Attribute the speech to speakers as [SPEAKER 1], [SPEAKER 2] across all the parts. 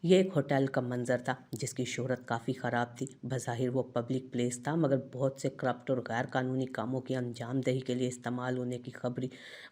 [SPEAKER 1] یہ ایک ہوٹل کا منظر تھا جس کی شہرت کافی خراب تھی۔ بظاہر وہ پبلک پلیس تھا، مگر بہت سے کرپٹ اور غیر قانونی کاموں کی انجام دہی کے لیے استعمال ہونے کی خبریں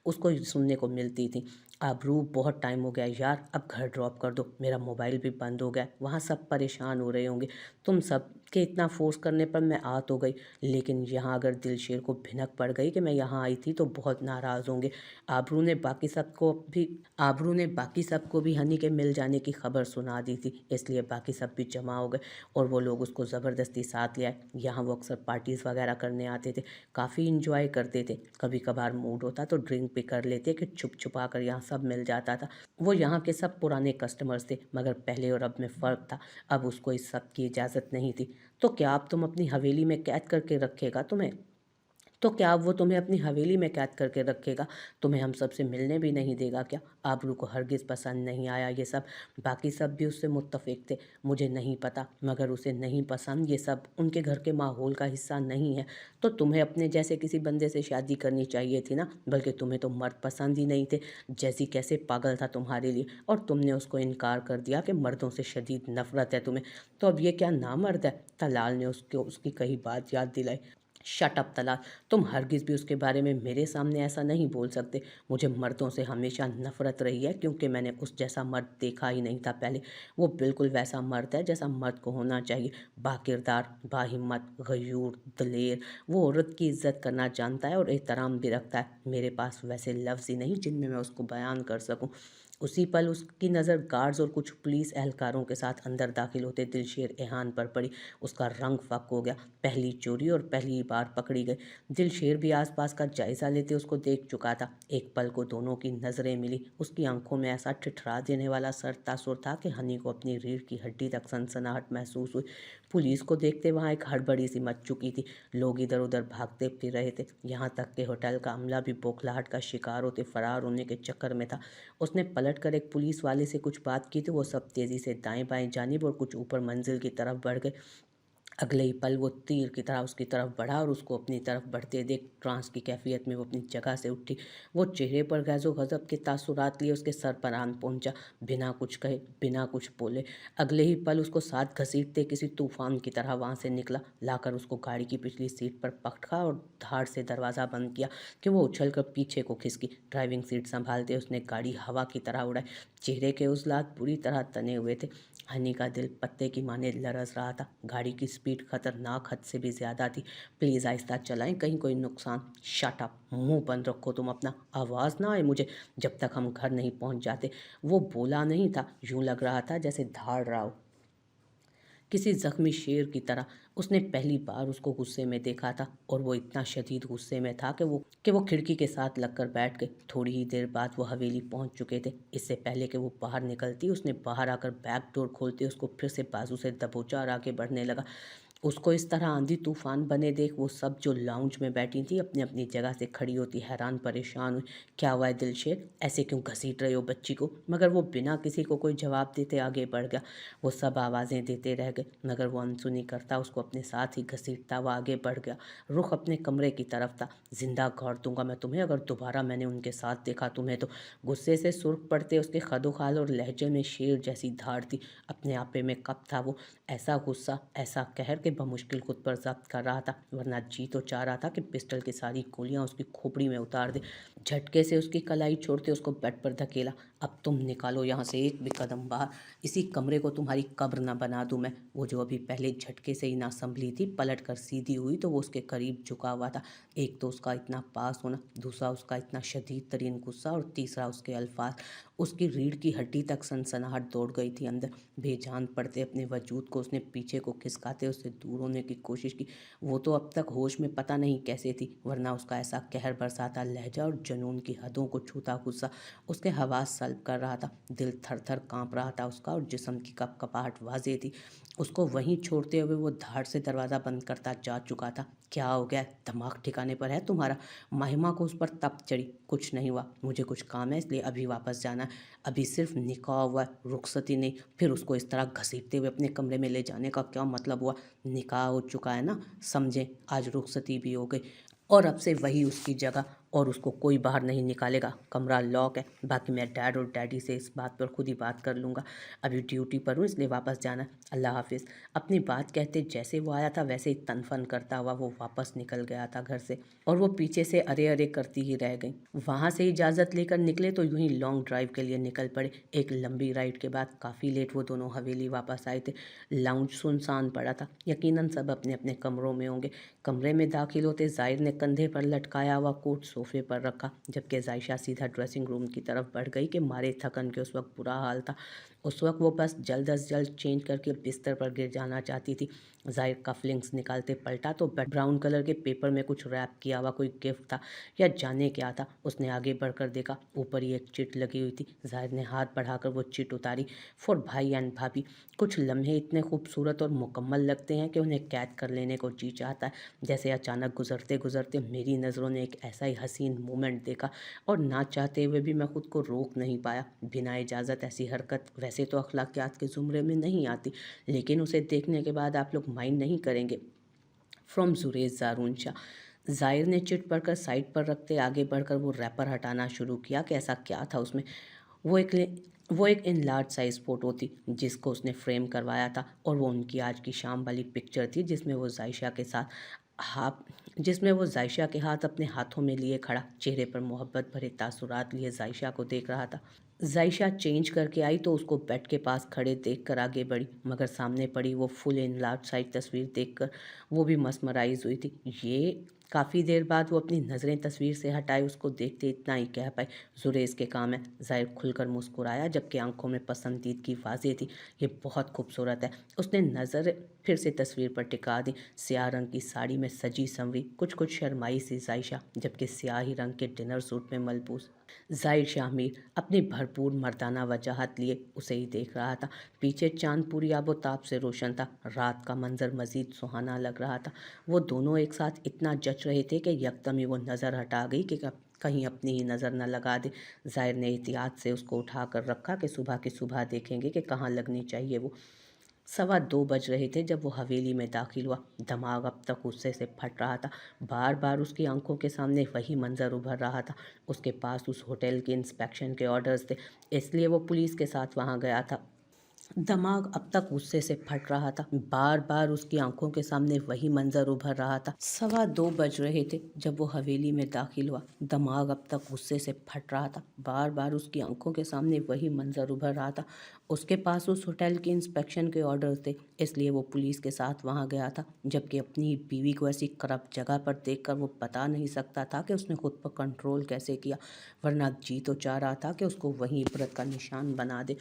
[SPEAKER 1] اس کو سننے کو ملتی تھیں۔ آبرو بہت ٹائم ہو گیا یار، اب گھر ڈراپ کر دو، میرا موبائل بھی بند ہو گیا، وہاں سب پریشان ہو رہے ہوں گے، تم سب کے اتنا فورس کرنے پر میں آ تو گئی، لیکن یہاں اگر دلشیر کو بھنک پڑ گئی کہ میں یہاں آئی تھی تو بہت ناراض ہوں گے۔ آبرو نے باقی سب کو بھی ہنی کے مل جانے کی خبر سنا دی تھی، اس لیے باقی سب بھی جمع ہو گئے اور وہ لوگ اس کو زبردستی ساتھ لے آئے۔ یہاں وہ اکثر پارٹیز وغیرہ کرنے آتے تھے، کافی انجوائے کرتے تھے، کبھی کبھار موڈ ہوتا تو ڈرنک بھی کر لیتے کہ چھپ چھپا کر یہاں سب مل جاتا تھا۔ وہ یہاں کے سب پرانے کسٹمرز تھے، مگر پہلے اور اب میں فرق تھا، اب اس کو اس سب کی اجازت نہیں تھی۔ تو کیا اب تم اپنی حویلی میں قید کر کے رکھے گا تمہیں تو کیا اب وہ تمہیں اپنی حویلی میں قید کر کے رکھے گا، تمہیں ہم سب سے ملنے بھی نہیں دے گا کیا؟ آبرو کو ہرگز پسند نہیں آیا یہ سب۔ باقی سب بھی اس سے متفق تھے، مجھے نہیں پتا، مگر اسے نہیں پسند یہ سب، ان کے گھر کے ماحول کا حصہ نہیں ہے۔ تو تمہیں اپنے جیسے کسی بندے سے شادی کرنی چاہیے تھی نا، بلکہ تمہیں تو مرد پسند ہی نہیں تھے۔ جیسی کیسے پاگل تھا تمہارے لیے، اور تم نے اس کو انکار کر دیا کہ مردوں سے شدید نفرت ہے تمہیں، تو اب یہ کیا نامرد ہے؟ طلال نے اس کی کہی بات یاد دلائی۔ شٹ اپ طلال، تم ہرگز بھی اس کے بارے میں میرے سامنے ایسا نہیں بول سکتے۔ مجھے مردوں سے ہمیشہ نفرت رہی ہے، کیونکہ میں نے اس جیسا مرد دیکھا ہی نہیں تھا پہلے۔ وہ بالکل ویسا مرد ہے جیسا مرد کو ہونا چاہیے، با کردار، با ہمت، غیور، دلیر۔ وہ عورت کی عزت کرنا جانتا ہے اور احترام بھی رکھتا ہے۔ میرے پاس ویسے لفظ ہی نہیں جن میں اس کو بیان کر سکوں۔ اسی پل اس کی نظر گارڈز اور کچھ پولیس اہلکاروں کے ساتھ اندر داخل ہوتے دلشیر احان پر پڑی۔ اس کا رنگ فک ہو گیا، پہلی چوری اور پہلی بار پکڑی گئی۔ دلشیر بھی آس پاس کا جائزہ لیتے اس کو دیکھ چکا تھا۔ ایک پل کو دونوں کی نظریں ملی، اس کی آنکھوں میں ایسا ٹھٹھرا دینے والا سر تاثر تھا کہ ہنی کو اپنی ریڑھ کی ہڈی تک سنسناہٹ محسوس ہوئی۔ پولیس کو دیکھتے وہاں ایک ہڑبڑی سی مچ چکی تھی، لوگ ادھر ادھر بھاگتے پھر رہے تھے، یہاں تک کہ ہوٹل کا عملہ بھی بوکھلاہٹ کا شکار ہوتے فرار ہونے کے چکر میں تھا۔ اس نے پلٹ کر ایک پولیس والے سے کچھ بات کی تو وہ سب تیزی سے دائیں بائیں جانب اور کچھ اوپر منزل کی طرف بڑھ گئے۔ اگلے ہی پل وہ تیر کی طرح اس کی طرف بڑھا اور اس کو اپنی طرف بڑھتے دیکھ ٹرانس کی کیفیت میں وہ اپنی جگہ سے اٹھی۔ وہ چہرے پر غیظ و غضب کے تاثرات لیے اس کے سر پر آن پہنچا، بنا کچھ کہے، بنا کچھ بولے۔ اگلے ہی پل اس کو ساتھ گھسیٹتے کسی طوفان کی طرح وہاں سے نکلا، لا کر اس کو گاڑی کی پچھلی سیٹ پر پکڑا اور دھاڑ سے دروازہ بند کیا کہ وہ اچھل کر پیچھے کو کھسکی۔ ڈرائیونگ سیٹ سنبھالتے اس نے گاڑی ہوا کی طرح اڑائی، چہرے کے عضلات بری طرح تنے ہوئے تھے۔ ہنی کا دل پتے کی مانند لرز رہا تھا، گاڑی کی سپیڈ خطرناک حد سے بھی زیادہ تھی۔ پلیز آہستہ چلائیں، کہیں کوئی نقصان۔ شٹ اپ، منہ بند رکھو تم اپنا، آواز نہ آئے مجھے جب تک ہم گھر نہیں پہنچ جاتے۔ وہ بولا نہیں تھا، یوں لگ رہا تھا جیسے دھاڑ رہا ہو، کسی زخمی شیر کی طرح۔ اس نے پہلی بار اس کو غصے میں دیکھا تھا، اور وہ اتنا شدید غصے میں تھا کہ وہ کھڑکی کے ساتھ لگ کر بیٹھ گئے۔ تھوڑی ہی دیر بعد وہ حویلی پہنچ چکے تھے۔ اس سے پہلے کہ وہ باہر نکلتی، اس نے باہر آ کر بیک ڈور کھولتے اس کو پھر سے بازو سے دبوچا اور آگے بڑھنے لگا۔ اس کو اس طرح آندھی طوفان بنے دیکھ وہ سب جو لاؤنج میں بیٹھی تھیں اپنی اپنی جگہ سے کھڑی ہوتی حیران پریشان ہوئی۔ کیا ہوا ہے دلشیر، ایسے کیوں گھسیٹ رہے ہو بچی کو؟ مگر وہ بنا کسی کو کوئی جواب دیتے آگے بڑھ گیا۔ وہ سب آوازیں دیتے رہ گئے، مگر وہ انسنی کرتا اس کو اپنے ساتھ ہی گھسیٹتا وہ آگے بڑھ گیا۔ رخ اپنے کمرے کی طرف تھا۔ زندہ گاڑ دوں گا میں تمہیں اگر دوبارہ میں نے ان کے ساتھ دیکھا تمہیں تو۔ غصے سے سرخ پڑتے اس کے خد و خال اور لہجے میں شیر جیسی دھاڑ تھی۔ اپنے آپے میں کب تھا وہ، ایسا غصہ، ایسا قہر کہ بمشکل خود پر ضبط کر رہا تھا، ورنہ جی تو چاہ رہا تھا کہ پسٹل کی ساری گولیاں اس کی کھوپڑی میں اتار دے۔ جھٹکے سے اس کی کلائی چھوڑتے اس کو بیڈ پر دھکیلا۔ اب تم نکالو یہاں سے ایک بھی قدم باہر، اسی کمرے کو تمہاری قبر نہ بنا دوں میں۔ وہ جو ابھی پہلے جھٹکے سے ہی نہ سنبھلی تھی، پلٹ کر سیدھی ہوئی تو وہ اس کے قریب جھکا ہوا تھا۔ ایک تو اس کا اتنا پاس ہونا، دوسرا اس کا اتنا شدید ترین غصہ، اور تیسرا اس کے الفاظ۔ اس کی ریڑھ کی ہڈی تک سنسناہٹ دوڑ گئی تھی اندر۔ بے جان پڑتے اپنے وجود کو اس نے پیچھے کو کھسکاتے اس سے دور ہونے کی کوشش کی۔ وہ تو اب تک ہوش میں پتہ نہیں کیسے تھی، ورنہ اس کا ایسا قہر برساتا لہجہ اور جنون کی حدوں کو چھوتا غصہ اس کے حواس سلب کر رہا تھا۔ دل تھر تھر کانپ رہا تھا اس کا، اور جسم کی کپ کپاہٹ واضح تھی۔ اس کو وہیں چھوڑتے ہوئے وہ دھاڑ سے دروازہ بند کرتا جا چکا تھا۔ کیا ہو گیا، دماغ ٹھکانے پر ہے تمہارا؟ ماہمہ کو اس پر تپ چڑھی۔ کچھ نہیں ہوا، مجھے کچھ کام ہے اس لیے ابھی واپس جانا ہے۔ ابھی صرف نکاح ہوا ہے، رخصتی نہیں۔ پھر اس کو اس طرح گھسیٹتے ہوئے اپنے کمرے میں لے جانے کا کیا مطلب ہوا؟ نکاح ہو چکا ہے نا، سمجھیں، آج رخصتی بھی ہو گئی، اور اب سے وہی اس کی جگہ और उसको कोई बाहर नहीं निकालेगा, कमरा लॉक है। बाकी मैं डैड और डैडी से इस बात पर खुद ही बात कर लूँगा, अभी ड्यूटी पर हूँ इसलिए वापस जाना है, अल्लाह हाफिज़। अपनी बात कहते जैसे वो आया था वैसे ही तनफन करता हुआ वो वापस निकल गया था घर से, और वो पीछे से अरे अरे करती ही रह गई। वहाँ से इजाज़त लेकर निकले तो यूं ही लॉन्ग ड्राइव के लिए निकल पड़े। एक लंबी राइड के बाद काफ़ी लेट वो दोनों हवेली वापस आए थे। लाउंज सुनसान पड़ा था, यकीनन सब अपने अपने कमरों में होंगे। कमरे में दाखिल होते ज़ाहिर ने कंधे पर लटकाया हुआ कोट सोफे पर रखा, जबकि जायशा सीधा ड्रेसिंग रूम की तरफ बढ़ गई कि मारे थकन के उस वक्त बुरा हाल था। उस वक्त वो बस जल्द अज जल्द चेंज करके बिस्तर पर गिर जाना चाहती थी। ज़ाहिर कफलिंग्स निकालते पलटा तो ब्राउन कलर के पेपर में कुछ रैप किया हुआ कोई गिफ्ट था या जाने क्या था। उसने आगे बढ़कर देखा, ऊपर ही एक चिट लगी हुई थी। ज़ाहिर ने हाथ बढ़ाकर वो चिट उतारी। फॉर भाई एंड भाभी। कुछ लम्हे इतने खूबसूरत और मुकम्मल लगते हैं कि उन्हें कैद कर लेने को जी चाहता है। जैसे अचानक गुजरते गुजरते मेरी नज़रों ने एक ऐसा ही हसीन मोमेंट देखा और ना चाहते हुए भी मैं खुद को रोक नहीं पाया। बिना इजाज़त ऐसी हरकत वैसे तो अखलाकियात के ज़ुमरे में नहीं आती, लेकिन उसे देखने के बाद आप लोग माइंड नहीं करेंगे। फ्रॉम जुरेज जारून शाह। ज़ाहिर ने चिट पढ़कर साइड पर रखते आगे बढ़कर वो रैपर हटाना शुरू किया कि ऐसा क्या था उसमें। वो एक वो एक इनलार्ज साइज़ फ़ोटो थी जिसको उसने फ्रेम करवाया था, और वो उनकी आज की शाम वाली पिक्चर थी जिसमें वो जायशा के हाथ अपने हाथों में लिए खड़ा, चेहरे पर मोहब्बत भरे तासुरात लिए जायशा को देख रहा था। जायशा चेंज करके आई तो उसको बेड के पास खड़े देखकर आगे बढ़ी, मगर सामने पड़ी वो फुल इन लार्ज साइज तस्वीर देखकर वो भी मसमराइज हुई थी। ये काफ़ी देर बाद वो अपनी नज़रें तस्वीर से हटाए उसको देखते इतना ही कह पाए, जुरेज के काम है। ज़ाहिर खुलकर मुस्कुराया, जबकि आंखों में पसंदीदगी वाज़ेह थी। ये बहुत खूबसूरत है। उसने नज़र फिर से तस्वीर पर टिका दी। स्याह रंग की साड़ी में सजी संवरी कुछ कुछ शर्माई सी जायशा, जबकि स्याही रंग के डिनर सूट में मलबूस ज़ाहिर शामिर अपनी भरपूर मर्दाना वजाहत लिए उसे ही देख रहा था। पीछे चांद पूरी आबोताब से रोशन था। रात का मंजर मजीद सुहाना लग रहा था। वो दोनों एक साथ इतना जच रहे थे कि यकदम ही वो नज़र हटा गई कि कहीं अपनी ही नज़र न लगा दे। ज़ाहिर ने एहतियात से उसको उठा कर रखा कि सुबह की सुबह देखेंगे कि कहाँ लगनी चाहिए वो। 2:15 बज रहे थे जब वो हवेली में दाखिल हुआ। दिमाग अब तक गुस्से से फट रहा था। बार बार उसकी आंखों के सामने वही मंजर उभर रहा था। उसके पास उस होटल के इंस्पेक्शन के ऑर्डर्स थे, इसलिए वो पुलिस के साथ वहाँ गया था। दिमाग अब तक गुस्से से फट रहा था। बार बार उसकी आंखों के सामने वही मंजर उभर रहा था। 2:15 बज रहे थे जब वो हवेली में दाखिल हुआ। दिमाग अब तक गुस्से से फट रहा था। बार बार उसकी आंखों के सामने वही मंजर उभर रहा था। उसके पास उस होटल के इंस्पेक्शन के ऑर्डर थे, इसलिए वो पुलिस के साथ वहाँ गया था। जबकि अपनी बीवी को ऐसी करप्ट जगह पर देखकर वो बता नहीं सकता था कि उसने खुद पर कंट्रोल कैसे किया, वरना जी तो चाह रहा था कि उसको वहीं इबरत का निशान बना दे।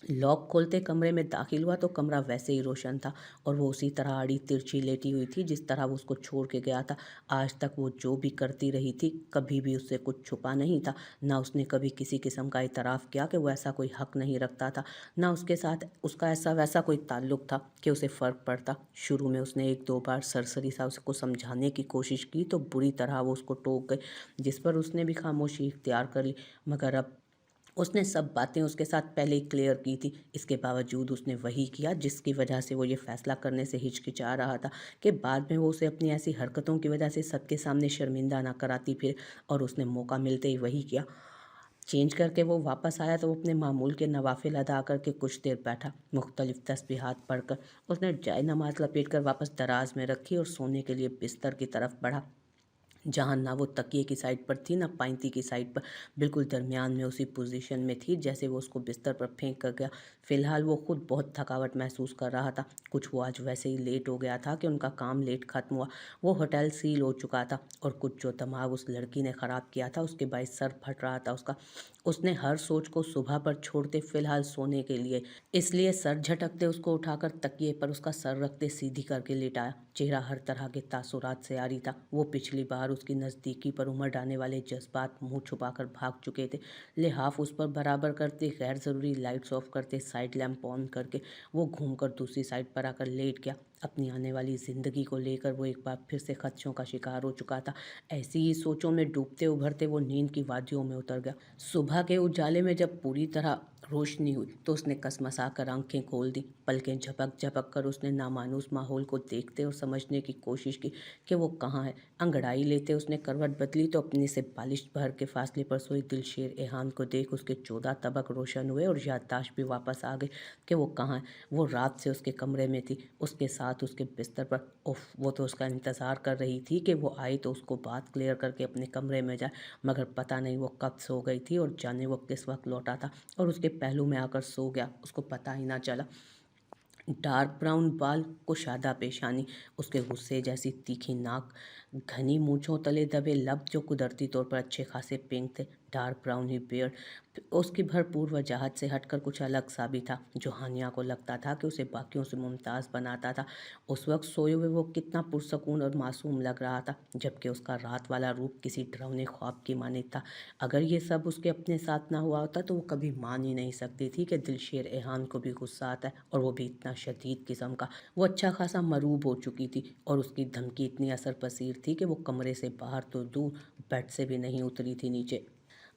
[SPEAKER 1] लॉक खोलते कमरे में दाखिल हुआ तो कमरा वैसे ही रोशन था, और वो उसी तरह आड़ी तिरछी लेटी हुई थी जिस तरह वो उसको छोड़ के गया था। आज तक वो जो भी करती रही थी, कभी भी उससे कुछ छुपा नहीं था। ना उसने कभी किसी किस्म का इतराफ़ किया कि वो ऐसा कोई हक नहीं रखता था, ना उसके साथ उसका ऐसा वैसा कोई ताल्लुक़ था कि उसे फ़र्क पड़ता। शुरू में उसने 1-2 बार सरसरी सा उसको समझाने की कोशिश की तो बुरी तरह वो उसको टोक गई, जिस पर उसने भी खामोशी इख्तियार कर ली। मगर अब उसने सब बातें उसके साथ पहले ही क्लियर की थी। इसके बावजूद उसने वही किया जिसकी वजह से वो ये फ़ैसला करने से हिचकिचा रहा था कि बाद में वो उसे अपनी ऐसी हरकतों की वजह से सबके सामने शर्मिंदा ना कराती फिर, और उसने मौका मिलते ही वही किया। चेंज करके वो वापस आया तो वो अपने मामूल के नवाफिल अदा करके कुछ देर बैठा। मुख्तलिफ तस्बीहात पढ़कर उसने जाय नमाज लपेट कर वापस दराज में रखी और सोने के लिए बिस्तर की तरफ बढ़ा, जहाँ ना वो तकिए की साइड पर थी ना पाइंती की साइड पर, बिल्कुल दरमियान में उसी पोजीशन में थी जैसे वो उसको बिस्तर पर फेंक कर गया। फ़िलहाल वो खुद बहुत थकावट महसूस कर रहा था। कुछ वो आज वैसे ही लेट हो गया था कि उनका काम लेट ख़त्म हुआ। वो होटल सील हो चुका था, और कुछ जो दिमाग उस लड़की ने ख़राब किया था उसके बायस सर फट रहा था उसका। उसने हर सोच को सुबह पर छोड़ते फ़िलहाल सोने के लिए, इसलिए सर झटकते उसको उठाकर तकिए पर उसका सर रखते सीधी करके लेटाया। चेहरा हर तरह के तासुरात से आरी था। वो पिछली बार उसकी नज़दीकी पर उमड़ आने वाले जज्बात मुंह छुपाकर भाग चुके थे। लिहाफ उस पर बराबर करते, गैर ज़रूरी लाइट्स ऑफ करते, साइड लैंप ऑन करके वो घूमकर दूसरी साइड पर आकर लेट गया। अपनी आने वाली ज़िंदगी को लेकर वो एक बार फिर से खदशों का शिकार हो चुका था। ऐसी ही सोचों में डूबते उभरते वो नींद की वादियों में उतर गया। सुबह के उजाले में जब पूरी तरह रोशनी हुई तो उसने कसमसा कर आंखें खोल दी। पलकें झपक झपक कर उसने नामानुस माहौल को देखते और समझने की कोशिश की कि वो कहाँ है। अंगड़ाई लेते उसने करवट बदली तो अपने से बालिश भर के फासले पर सोई दिलशेर एहान को देख उसके 14 तबक रोशन हुए और याददाश्त भी वापस आ गई कि वो कहाँ है। वो रात से उसके कमरे में थी, उसके साथ उसके बिस्तर पर। उफ, वो तो उसका इंतज़ार कर रही थी कि वो आए तो उसको बात क्लियर करके अपने कमरे में जाए, मगर पता नहीं वो कब सो गई थी और जाने वो किस वक्त लौटा था और उसके पहलू में आकर सो गया, उसको पता ही ना चला। डार्क ब्राउन बाल, कुशादा पेशानी, उसके गुस्से जैसी तीखी नाक, घनी मूंछों तले दबे लब जो कुदरती तौर पर अच्छे खासे पिंक थे, डार्क ब्राउन ही बियर्ड। उसकी भरपूर वजाहत से हटकर कुछ अलग सा भी था जो हानिया को लगता था कि उसे बाकियों से मुमताज़ बनाता था। उस वक्त सोए हुए वो कितना पुरसकून और मासूम लग रहा था, जबकि उसका रात वाला रूप किसी डरावने ख्वाब की मानित था। अगर ये सब उसके अपने साथ ना हुआ होता तो वो कभी मान ही नहीं सकती थी कि दिलशेर एहान को भी गुस्सा आता है, और वो भी इतना शदीद किस्म का। वो अच्छा खासा मरूब हो चुकी थी और उसकी धमकी इतनी असर पसीर थी कि वो कमरे से बाहर तो दूर, बेड से भी नहीं उतरी थी नीचे।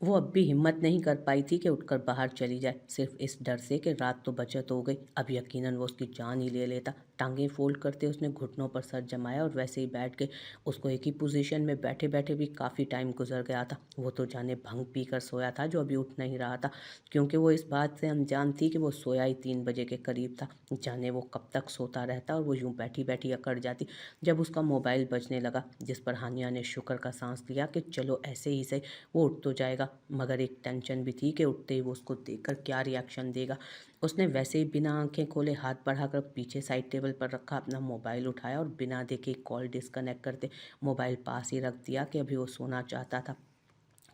[SPEAKER 1] वो अब भी हिम्मत नहीं कर पाई थी कि उठकर बाहर चली जाए, सिर्फ इस डर से कि रात तो बचत हो गई, अब यकीनन वो उसकी जान ही ले लेता। टांगें फोल्ड करते उसने घुटनों पर सर जमाया और वैसे ही बैठ गई। उसको एक ही पोजीशन में बैठे बैठे भी काफ़ी टाइम गुजर गया था। वो तो जाने भंग पी कर सोया था जो अभी उठ नहीं रहा था, क्योंकि वो इस बात से अनजान थी कि वो सोया ही 3 बजे के करीब था। जाने वो कब तक सोता रहता और वो यूं बैठी बैठी अकड़ जाती जब उसका मोबाइल बजने लगा, जिस पर हानिया ने शुक्र का सांस लिया कि चलो ऐसे ही सही वो उठ तो जाएगा, मगर एक टेंशन भी थी कि उठते ही वो उसको देखकर क्या रिएक्शन देगा। उसने वैसे ही बिना आंखें खोले हाथ बढ़ाकर पीछे साइड टेबल पर रखा अपना मोबाइल उठाया और बिना देखे कॉल डिस्कनेक्ट करते मोबाइल पास ही रख दिया कि अभी वो सोना चाहता था।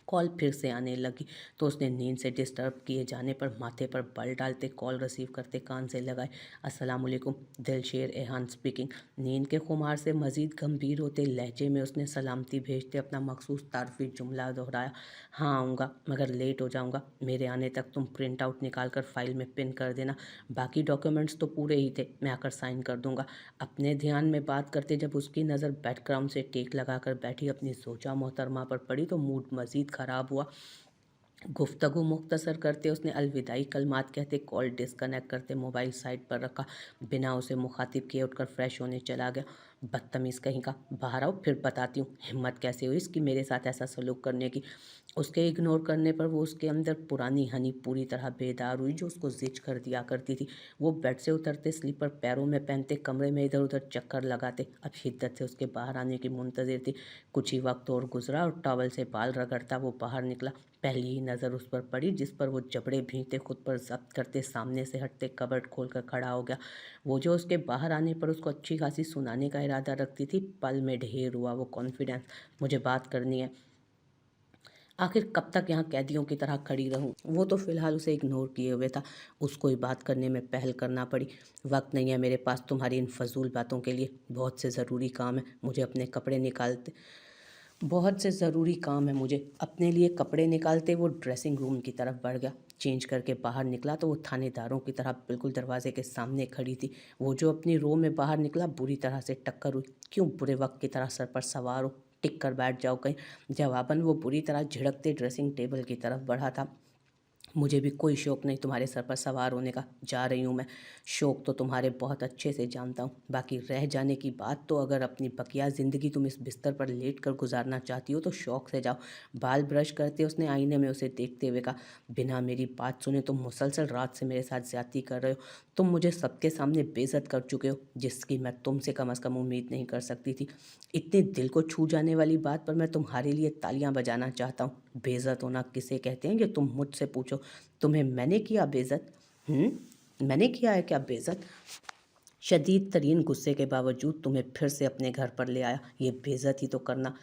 [SPEAKER 1] कॉल फिर से आने लगी तो उसने नींद से डिस्टर्ब किए जाने पर माथे पर बल डालते कॉल रिसीव करते कान से लगाए। अस्सलाम वालेकुम, दिलशेर एहान स्पीकिंग। नींद के खुमार से मजीद गंभीर होते लहजे में उसने सलामती भेजते अपना मखसूस तारफी जुमला दोहराया। हाँ आऊँगा, मगर लेट हो जाऊँगा। मेरे आने तक तुम प्रिंट आउट निकाल कर फाइल में पिन कर देना। बाकी डॉक्यूमेंट्स तो पूरे ही थे, मैं आकर साइन कर दूँगा। अपने ध्यान में बात करते जब उसकी नज़र बैकग्राउंड से टेक लगाकर बैठी अपनी जोजा मोहतरमा पर पड़ी तो मूड मजीद ख़राब हुआ। गुफ्तगू मुख्तसर करते उसने अलविदाई कलमात कहते कॉल डिस्कनेक्ट करते मोबाइल साइड पर रखा, बिना उसे मुखातिब किए उठकर फ्रेश होने चला गया। बदतमीज़ कहीं का, बाहर आओ फिर बताती हूँ हिम्मत कैसे हुई इसकी मेरे साथ ऐसा सलूक करने की। उसके इग्नोर करने पर वो उसके अंदर पुरानी हनी पूरी तरह बेदार हुई जो उसको जिच कर दिया करती थी। वो बेड से उतरते स्लीपर पैरों में पहनते कमरे में इधर उधर चक्कर लगाते, अब शिद्दत से उसके बाहर आने की मुंतज़िर थी। कुछ ही वक्त और गुजरा और टॉवल से बाल रगड़ता वो बाहर निकला। पहली ही नज़र उस पर पड़ी जिस पर वो जबड़े भींचते खुद पर जब्त करते सामने से हटते कबर्ड खोलकर खड़ा हो गया। वो जो उसके बाहर आने पर उसको अच्छी खासी सुनाने का इरादा रखती थी, पल में ढेर हुआ वो कॉन्फिडेंस। मुझे बात करनी है, आखिर कब तक यहाँ कैदियों की तरह खड़ी रहूँ। वो तो फ़िलहाल उसे इग्नोर किए हुए था, उसको ही बात करने में पहल करना पड़ी। वक्त नहीं है मेरे पास तुम्हारी इन फजूल बातों के लिए, बहुत से ज़रूरी काम है मुझे अपने कपड़े निकालते बहुत से ज़रूरी काम है मुझे। अपने लिए कपड़े निकालते वो ड्रेसिंग रूम की तरफ बढ़ गया। चेंज करके बाहर निकला तो वो थानेदारों की तरह बिल्कुल दरवाजे के सामने खड़ी थी। वो जो अपनी रो में बाहर निकला बुरी तरह से टक्कर हुई। क्यों बुरे वक्त की तरह सर पर सवार हो, टिक कर बैठ जाओ कहीं। जवाबन वो बुरी तरह झिड़कते ड्रेसिंग टेबल की तरफ बढ़ा था। मुझे भी कोई शौक़ नहीं तुम्हारे सर पर सवार होने का, जा रही हूँ मैं। शौक़ तो तुम्हारे बहुत अच्छे से जानता हूँ, बाकी रह जाने की बात तो अगर अपनी बकिया ज़िंदगी तुम इस बिस्तर पर लेट कर गुजारना चाहती हो तो शौक़ से जाओ। बाल ब्रश करते उसने आईने में उसे देखते हुए कहा, बिना मेरी बात सुने तुम मुसलसल रात से मेरे साथ ज़्यादती कर रहे हो। तुम मुझे सबके सामने बेइज्जत कर चुके हो, जिसकी मैं तुमसे कम अज़ कम उम्मीद नहीं कर सकती थी। इतने दिल को छू जाने वाली बात पर मैं तुम्हारे लिए तालियां बजाना चाहता हूँ। बेइज्जत होना किसे कहते हैं ये तुम मुझसे पूछो। तुम्हें मैंने किया बेइज्जत? मैंने किया है क्या बेइज्जत? शदीद तरीन गुस्से के बावजूद तुम्हें फिर से अपने घर पर ले आया, ये बेइज्जत ही तो करना।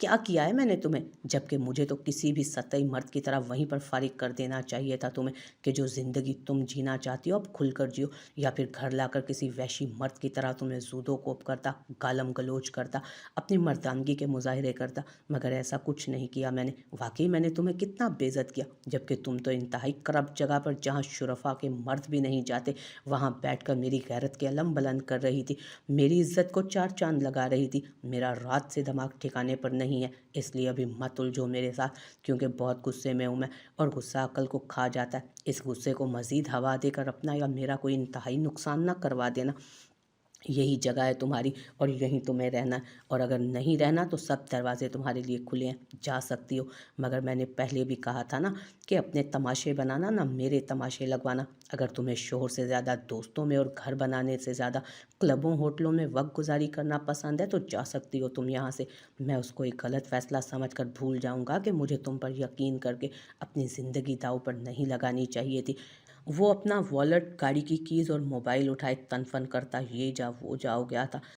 [SPEAKER 1] क्या किया है मैंने तुम्हें? जबकि मुझे तो किसी भी सतई मर्द की तरह वहीं पर फारिग कर देना चाहिए था तुम्हें, कि जो ज़िंदगी तुम जीना चाहती हो अब खुलकर जियो, या फिर घर लाकर किसी वैशी मर्द की तरह तुम्हें जूदो कोप करता, गालम गलोच करता, अपनी मर्दानगी के मुजाहरे करता। मगर ऐसा कुछ नहीं किया मैंने। वाकई मैंने तुम्हें कितना बेइज्जत किया, जबकि तुम तो इंतहाई करप्ट जगह पर जहाँ शुरफा के मर्द भी नहीं जाते वहाँ बैठकर मेरी गैरत के अलम बुलंद कर रही थी, मेरी इज्जत को चार चांद लगा रही थी। मेरा रात से दिमाग ठिकाने पर نہیں ہے، اس لیے ابھی مت الجھو میرے ساتھ، کیونکہ بہت غصے میں ہوں میں، اور غصہ عقل کو کھا جاتا ہے۔ اس غصے کو مزید ہوا دے کر اپنا یا میرا کوئی انتہائی نقصان نہ کروا دینا۔ یہی جگہ ہے تمہاری اور یہیں تمہیں رہنا ہے، اور اگر نہیں رہنا تو سب دروازے تمہارے لیے کھلے ہیں، جا سکتی ہو۔ مگر میں نے پہلے بھی کہا تھا نا کہ اپنے تماشے بنانا، نہ میرے تماشے لگوانا۔ اگر تمہیں شوہر سے زیادہ دوستوں میں اور گھر بنانے سے زیادہ کلبوں ہوٹلوں میں وقت گزاری کرنا پسند ہے تو جا سکتی ہو تم یہاں سے۔ میں اس کو ایک غلط فیصلہ سمجھ کر بھول جاؤں گا کہ مجھے تم پر یقین کر کے اپنی زندگی داؤ پر نہیں لگانی چاہیے تھی۔ وہ اپنا والٹ، گاڑی کی کیز اور موبائل اٹھائے تن فن کرتا یہ جا وہ جا ہو گیا تھا۔